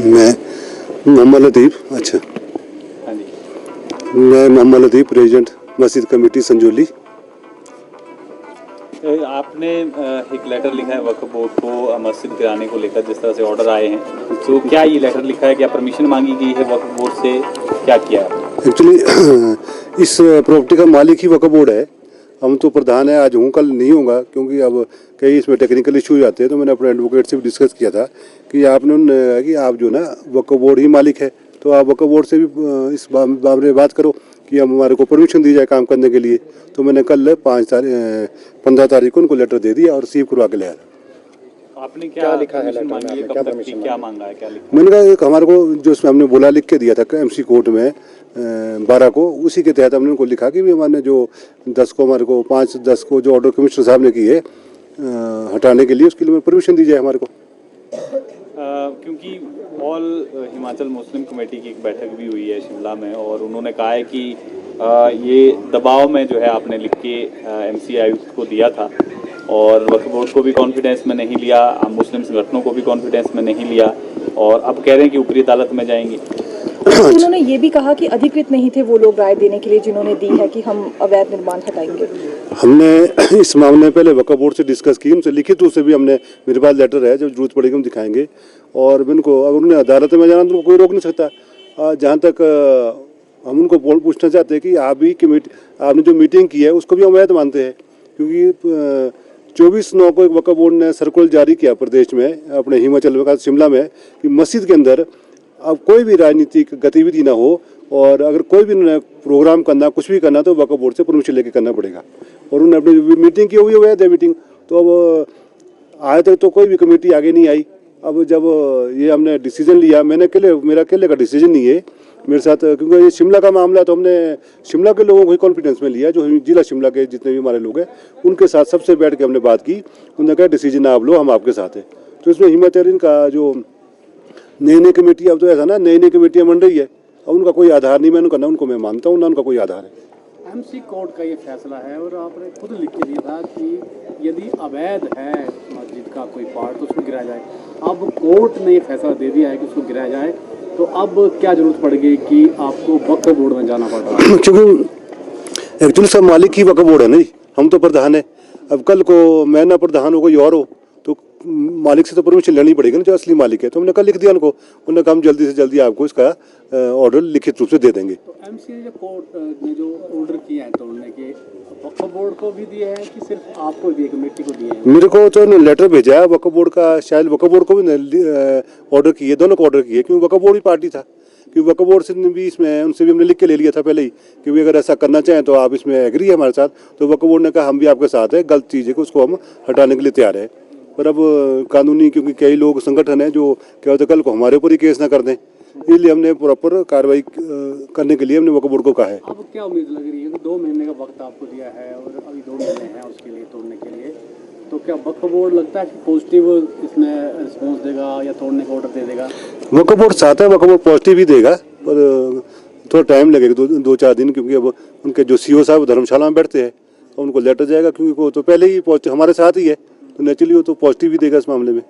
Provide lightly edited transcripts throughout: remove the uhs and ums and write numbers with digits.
मैं मोहम्मद लतीफ़। अच्छा, हाँ जी, मैं मोहम्मद लतीफ़, प्रेसिडेंट मस्जिद कमेटी संजौली। आपने एक लेटर लिखा है वक्फ बोर्ड को मस्जिद गिराने को लेकर, जिस तरह से ऑर्डर आए हैं, तो क्या ये लेटर लिखा है, क्या परमिशन मांगी गई है वक्फ बोर्ड से, क्या किया है? एक्चुअली इस प्रॉपर्टी का मालिक ही वक्फ बोर्ड है। हम तो प्रधान है, आज हूँ कल नहीं होगा, क्योंकि अब कई इसमें टेक्निकल इशू आते हैं। तो मैंने अपने एडवोकेट से भी डिस्कस किया था कि आपने कि आप जो ना वक्फ बोर्ड ही मालिक है, तो आप वक्फ बोर्ड से भी इस बारे में बात करो कि हमारे को परमिशन दी जाए काम करने के लिए। तो मैंने कल 15 तारीख को उनको लेटर दे दिया और रिसीव करवा के ले आया। आपने क्या लिखा है लेटर में? कब तक की क्या मांगा है, क्या लिखा? मैंने कहा एक हमारे को जो इसमें हमने बोला लिख के दिया था एमसी कोर्ट में 12 को, उसी के तहत हमने उनको लिखा कि भी हमारे जो 10 को हमारे को 5-10 को जो ऑर्डर कमिश्नर साहब ने किए हटाने के लिए, उसके लिए परमिशन दी जाए हमारे को। क्योंकि ऑल हिमाचल मुस्लिम कमेटी की एक बैठक भी हुई है शिमला में, और उन्होंने कहा है कि ये दबाव में जो है आपने लिख के एमसी आयुक्त को दिया था, और वक्फ बोर्ड को भी कॉन्फिडेंस में नहीं लिया, मुस्लिम संगठनों को भी कॉन्फिडेंस में नहीं लिया, और अब कह रहे हैं कि ऊपरी अदालत में जाएंगे। उन्होंने ये भी कहा कि अधिकृत नहीं थे वो लोग राय देने के लिए जिन्होंने दी है कि हम अवैध निर्माण हटाएंगे। हमने इस मामले में पहले वक्फ बोर्ड से डिस्कस की, उनसे लिखित रूप से भी हमने, मेरे पास लेटर है, जब जरूरत पड़ेगी हम दिखाएंगे। और उनको अगर उन्हें अदालत में जाना तो उनको कोई रोक नहीं सकता। जहाँ तक हम उनको पूछना चाहते हैं कि आप भी कमेटी, आपने जो मीटिंग की है उसको भी हम अवैध मानते हैं, क्योंकि 24/9 को एक वक्फ बोर्ड ने सर्कुलर जारी किया प्रदेश में, अपने हिमाचल में, शिमला में, कि मस्जिद के अंदर अब कोई भी राजनीतिक गतिविधि ना हो, और अगर कोई भी प्रोग्राम करना, कुछ भी करना, तो वक्फ बोर्ड से परमिशन लेके करना पड़ेगा। और उन्होंने अपनी मीटिंग की हुई है, वह मीटिंग तो अब आज तक तो कोई भी कमेटी आगे नहीं आई। अब जब ये हमने डिसीजन लिया, मेरा अकेले का डिसीजन नहीं है, मेरे साथ, क्योंकि ये शिमला का मामला, तो हमने शिमला के लोगों को ही कॉन्फिडेंस में लिया, जो जिला शिमला के जितने भी हमारे लोग हैं उनके साथ सबसे बैठ के हमने बात की। उन्होंने कहा डिसीजन आप लो, हम आपके साथ हैं। तो इसमें हिमाचल का जो नई कमेटी, अब तो ऐसा ना नई कमेटियाँ बन रही है, अब उनका कोई आधार नहीं, मैंने करना उनको मैं मानता हूँ ना, उनका कोई आधार है। एमसी कोर्ट का ये फैसला है, और आपने खुद लिख के दिया था कि यदि अवैध है मस्जिद का कोई पार्ट तो उसको गिराया जाए। अब कोर्ट ने ये फैसला दे दिया है कि उसको गिराया जाए, तो अब क्या जरूरत पड़ गई कि आपको वक्फ बोर्ड में जाना पड़ रहा है? क्योंकि एक्चुअली सब मालिक ही वक्फ बोर्ड है, नहीं हम तो प्रधान है। अब कल को मैं ना प्रधान हो, कोई और हो, तो मालिक से तो परमिशन लेनी पड़ेगी ना, जो असली मालिक है। तो हमने कल लिख दिया उनको, उन्होंने कहा हम जल्दी से जल्दी आपको इसका ऑर्डर लिखित रूप से दे देंगे। तो एमसी जो कोर्ट ने जो ऑर्डर किया है तोड़ने के, वक्फ बोर्ड को भी दिए हैं कि सिर्फ आपको दिए, कमेटी को दिए हैं? मेरे को तो लेटर भेजा है वक्फ बोर्ड का, शायद वक्फ बोर्ड को भी ऑर्डर किए, दोनों को ऑर्डर किए, क्योंकि वक्फ बोर्ड ही पार्टी था। क्योंकि वक्फ बोर्ड से भी इसमें, उनसे भी हमने लिख के ले लिया था पहले ही कि भी अगर ऐसा करना चाहें तो आप इसमें एग्री है हमारे साथ। तो वक्फ बोर्ड ने कहा हम भी आपके साथ है, गलत चीज़ है कि उसको हम हटाने के लिए तैयार है। पर अब कानूनी, क्योंकि कई लोग संगठन हैं जो क्या होता है कल को हमारे ऊपर ही केस ना कर दें, इसलिए हमने प्रॉपर कार्रवाई करने के लिए हमने वक्फ बोर्ड को कहा है। अब क्या उम्मीद लग रही है कि 2 महीने का वक्त आपको दिया है और अभी 2 महीने हैं उसके लिए तोड़ने के लिए, तो क्या वक्फ बोर्ड लगता है कि पॉजिटिव इसमें रिस्पॉन्स देगा या तोड़ने का ऑर्डर दे देगा? वक्फ बोर्ड चाहता है, वक्फ बोर्ड पॉजिटिव ही देगा, पर थोड़ा टाइम लगेगा, 2-4 दिन, क्योंकि अब उनके जो सीओ साहब धर्मशाला में बैठते हैं तो उनको लेटर जाएगा, क्योंकि वो तो पहले ही पॉजिटिव हमारे साथ ही है, तो नेचुरली वो तो पॉजिटिव ही देगा इस मामले में।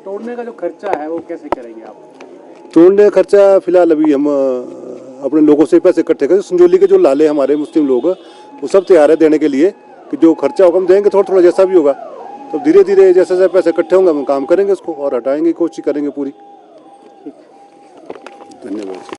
तोड़ने का जो खर्चा है वो कैसे करेंगे आप? तोड़ने का खर्चा फिलहाल अभी हम अपने लोगों से पैसे इकट्ठे करें, संजौली के जो लाले हमारे मुस्लिम लोग वो सब तैयार है देने के लिए, कि जो खर्चा होगा हम देंगे, थोड़ा थोड़ा जैसा भी होगा। तो धीरे धीरे जैसे जैसे पैसे इकट्ठे होंगे हम काम करेंगे उसको, और हटाएंगे, कोशिश करेंगे पूरी। धन्यवाद।